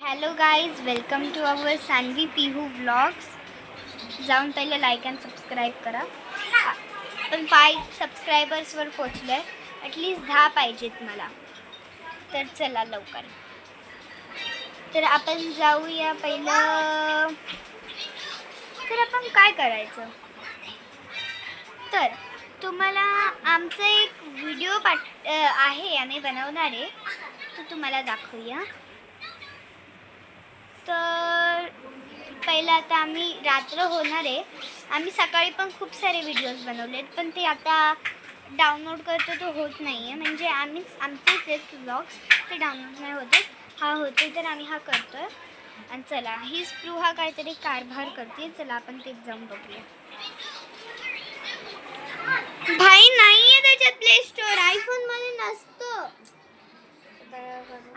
Hello guys, welcome to our Sanvi Pihu vlogs. जाऊन पहिले like and subscribe करा. पण 5 सबस्क्रायबर्सवर पोचलो आहे. ॲटलीस्ट 10 पाहिजेत मला. तर चला लवकर. तर आपण जाऊया पहिलं. तर आपण काय करायचं, तर तुम्हाला आमचं एक व्हिडिओ आहे, आम्ही बनवणार आहे. तो तुम्हाला दाखवूया. तर पहिलं आता आम्ही रात्र होणार आहे. आम्ही सकाळी पण खूप सारे व्हिडिओज बनवलेत, पण ते आता डाउनलोड करतो तो होत नाही आहे. म्हणजे आमचेच आहेत व्लॉग्स, ते डाउनलोड नाही होते. हा होते तर आम्ही हा करतो आहे. आणि चला, ही स्पृहा काहीतरी कारभार करते. चला आपण तेच जाऊन बघूया. भाई नाही आहे त्याच्यात प्ले स्टोअर. आयफोनमध्ये नसतं.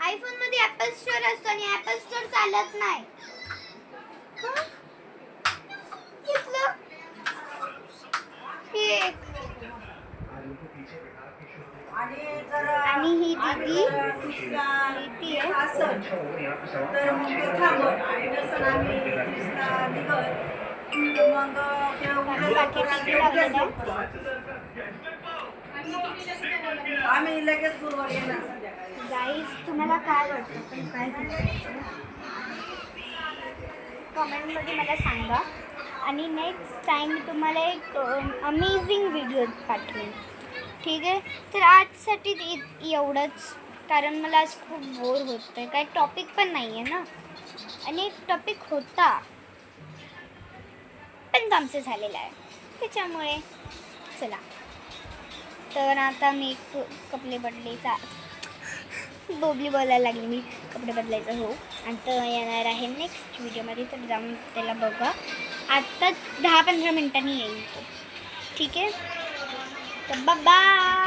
आयफोनमध्ये ॲपल स्टोअर असतो आणि ॲपल स्टोअर चालत नाही. आणि ही दीदी लिहिती आहे. गाईज, तुम्हाला काय वाटतं, पण काय कमेंटमध्ये मला सांगा. आणि नेक्स्ट टाईम मी तुम्हाला एक अमेझिंग व्हिडिओ पाठवेन. ठीक आहे. तर आजसाठी एवढंच, कारण मला आज खूप बोर होतं आहे. काही टॉपिक पण नाही आहे ना. आणि एक टॉपिक होता, पण तो आमचं झालेला आहे, त्याच्यामुळे चला. तर आता मी कपडे बदलायचा, बोबली बोलायला लागली मी. कपडे बदलायचं हो. आणि तर येणार आहे नेक्स्ट व्हिडिओमध्ये, तर जाऊन त्याला बघा. आत्ता 10-15 मिनिटांनी येईल तो. ठीक आहे. तर बाय.